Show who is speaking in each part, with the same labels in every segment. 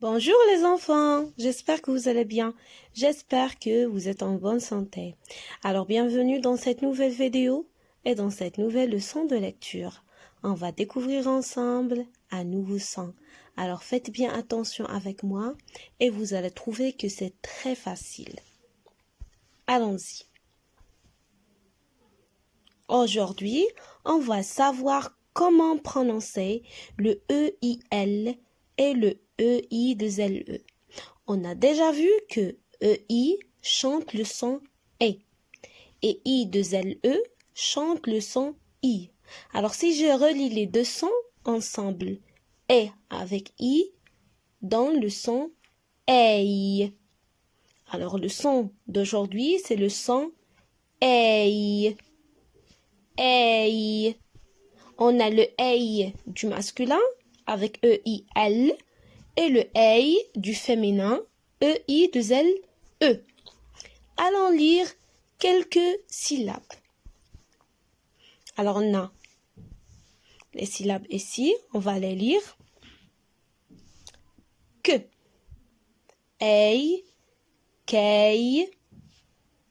Speaker 1: Bonjour les enfants, j'espère que vous allez bien, j'espère que vous êtes en bonne santé. Alors bienvenue dans cette nouvelle vidéo et dans cette nouvelle leçon de lecture. On va découvrir ensemble un nouveau son. Alors faites bien attention avec moi et vous allez trouver que c'est très facile. Allons-y. Aujourd'hui, on va savoir comment prononcer le EIL et le EI2LE. On a déjà vu que EI chante le son E et I2LE chante le son I. Alors si je relis les deux sons ensemble, E avec I donne le son EI. Alors le son d'aujourd'hui c'est le son EI. EI. On a le EI du masculin avec EIL et le EI du féminin EI2LE. Allons lire quelques syllabes. Alors on a les syllabes ici, on va les lire. Que, ei, kei,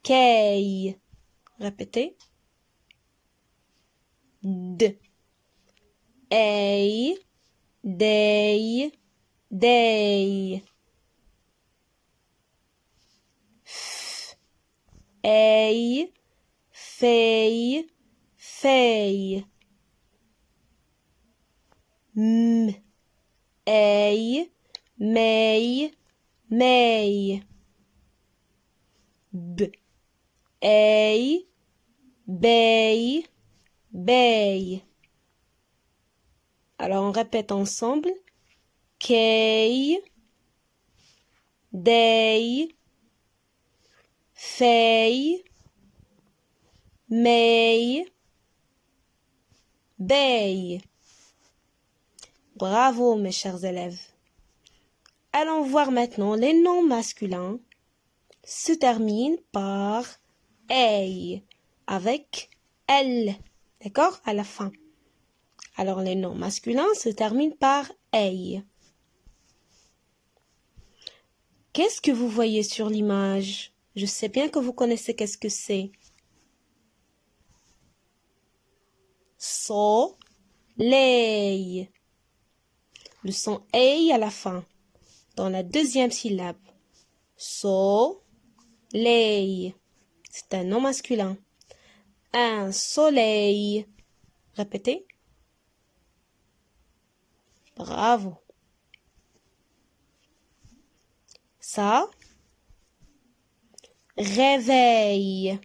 Speaker 1: kei. Répétez. D, ei, dei, dei. F, ei, fei, fei. M, ei, mei, mei. B, ei, bei, bei. Alors on répète ensemble. Kei, dei, fei, mei, bei. Bravo mes chers élèves. Allons voir maintenant les noms masculins se terminent par ei avec L, d'accord, à la fin. Alors les noms masculins se terminent par ei. Qu'est-ce que vous voyez sur l'image? Je sais bien que vous connaissez qu'est-ce que c'est. Soleil. Le son ei à la fin, dans la deuxième syllabe. Soleil. C'est un nom masculin. Un soleil. Répétez. Bravo. Ça. Réveil.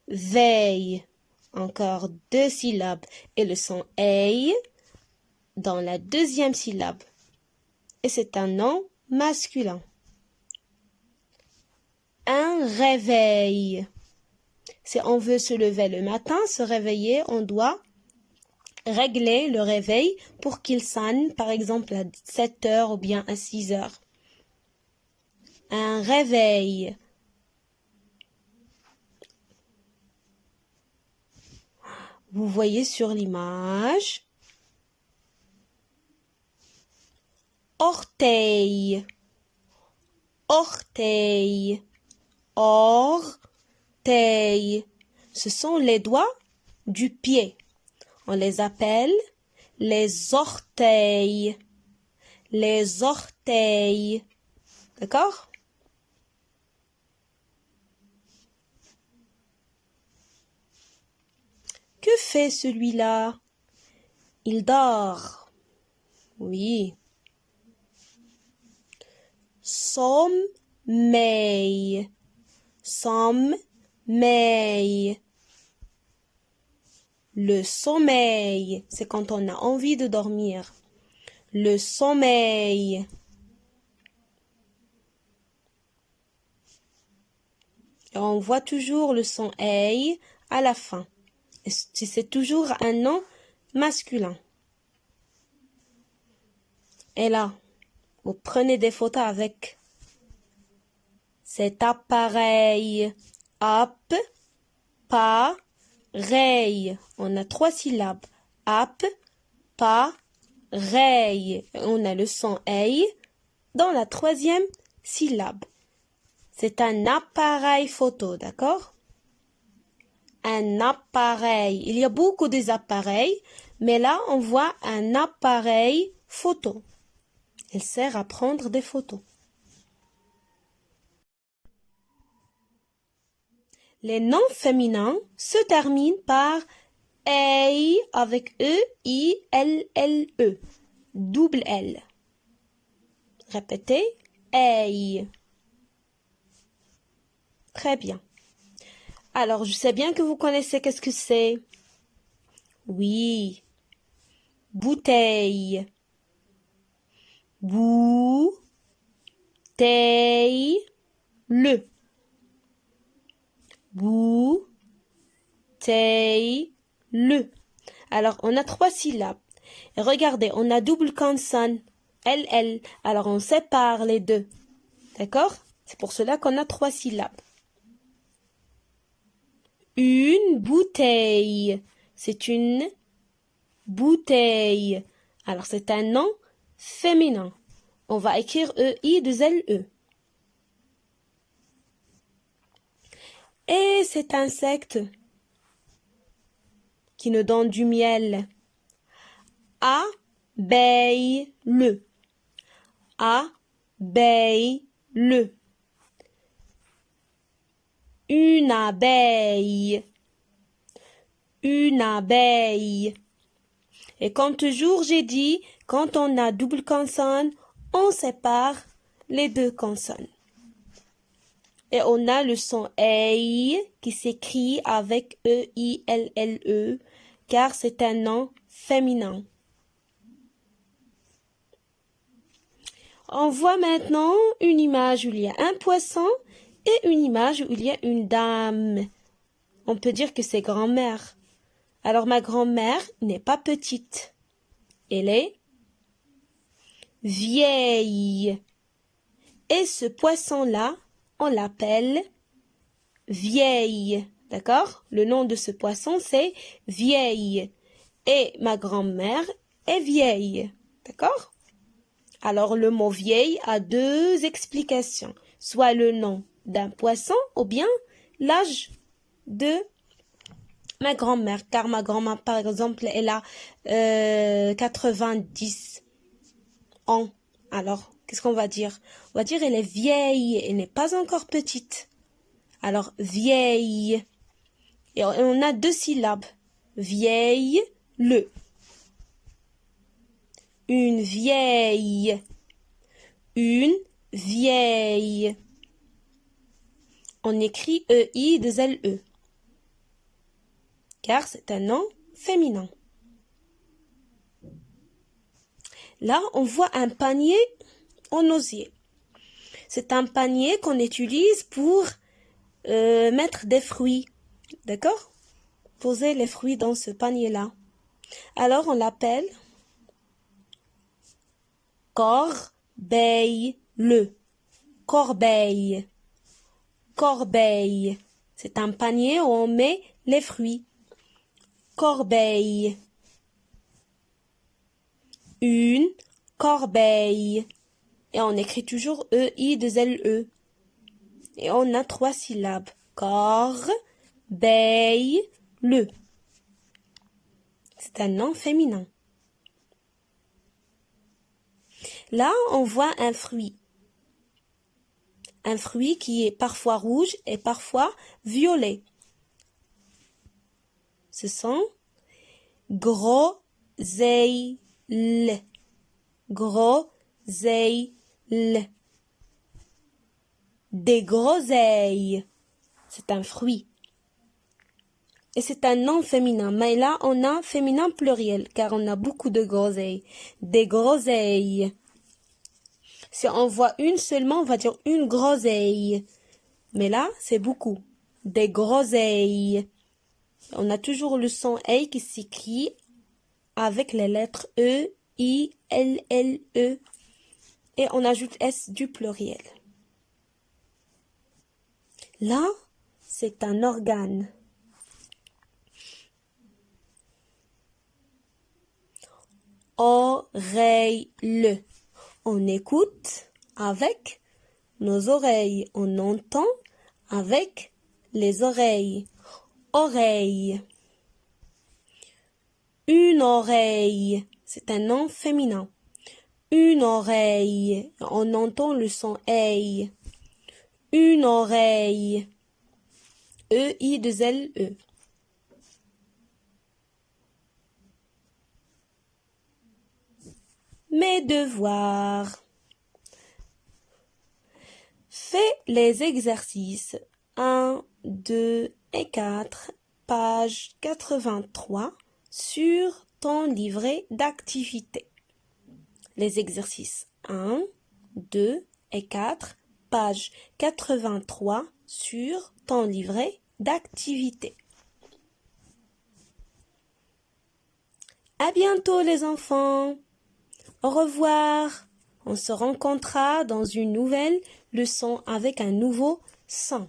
Speaker 1: Réveil. Encore deux syllabes. Et le son ei dans la deuxième syllabe. Et c'est un nom masculin. Un réveil. Si on veut se lever le matin, se réveiller, on doit régler le réveil pour qu'il sonne, par exemple, à 7 heures ou bien à 6 heures. Un réveil. Vous voyez sur l'image. Orteil. Orteil. Orteil. Ce sont les doigts du pied. On les appelle les orteils. Les orteils. D'accord? Que fait celui-là? Il dort. Oui. Sommeil. Sommeil. Le sommeil, c'est quand on a envie de dormir. Le sommeil. Et on voit toujours le son ei à la fin. C'est toujours un nom masculin. Et là, vous prenez des photos avec cet appareil. Appareil. On a 3 syllabes. Appareil. Rey. On a le son ei dans la troisième syllabe. C'est un appareil photo, d'accord? Un appareil. Il y a beaucoup d'appareils, mais là, on voit un appareil photo. Il sert à prendre des photos. Les noms féminins se terminent par ei avec E-I-L-L-E. Double L. Répétez. Ei. Très bien. Alors, je sais bien que vous connaissez qu'est-ce que c'est. Oui. Bouteille. Bouteille. Le. Bouteille. Le. Alors, on a 3 syllabes. Et regardez, on a double consonne. LL. Alors, on sépare les deux. D'accord? C'est pour cela qu'on a 3 syllabes. Une bouteille. C'est une bouteille. Alors, c'est un nom féminin. On va écrire E-I-2-L-E. Et cet insecte qui nous donne du miel. Abeille-le. Abeille-le. Une abeille. Une abeille. Et comme toujours, j'ai dit, quand on a double consonne, on sépare les deux consonnes. Et on a le son ei qui s'écrit avec E-I-L-L-E, car c'est un nom féminin. On voit maintenant une image où il y a un poisson et une image où il y a une dame. On peut dire que c'est grand-mère. Alors ma grand-mère n'est pas petite. Elle est vieille. Et ce poisson-là, on l'appelle vieille. D'accord? Le nom de ce poisson, c'est vieille. Et ma grand-mère est vieille. D'accord? Alors le mot vieille a 2 explications. Soit le nom d'un poisson ou bien l'âge de ma grand-mère. Car ma grand-mère, par exemple, elle a 90 ans. Alors, qu'est-ce qu'on va dire? On va dire elle est vieille, elle n'est pas encore petite. Alors, vieille. Et on a 2 syllabes. Vieille, le. Une vieille. Une vieille. On écrit E-I-2-L-E. Car c'est un nom féminin. Là, on voit un panier en osier. C'est un panier qu'on utilise pour mettre des fruits. D'accord? Poser les fruits dans ce panier-là. Alors, on l'appelle corbeille-le. Corbeille. Corbeille. C'est un panier où on met les fruits. Corbeille. Une corbeille. Et on écrit toujours E-I-2-L-E. Et on a 3 syllabes. Corbeille-le. C'est un nom féminin. Là, on voit un fruit. Un fruit qui est parfois rouge et parfois violet. Ce sont groseilles. Groseilles. Des groseilles. C'est un fruit. Et c'est un nom féminin. Mais là, on a féminin pluriel, car on a beaucoup de groseilles. Des groseilles. Si on voit une seulement, on va dire une groseille. Mais là, c'est beaucoup. Des groseilles. On a toujours le son E qui s'écrit avec les lettres E, I, L, L, E. Et on ajoute S du pluriel. Là, c'est un organe. oreille. On écoute avec nos oreilles. On entend avec les oreilles. Oreille. Une oreille. C'est un nom féminin. Une oreille. On entend le son ei. Une oreille. E-I-2-L-E. Mes devoirs. Fais les exercices 1, 2 et 4, page 83, sur ton livret d'activité. Les exercices 1, 2 et 4, page 83, sur ton livret d'activité. À bientôt les enfants. Au revoir. On se rencontrera dans une nouvelle leçon avec un nouveau son.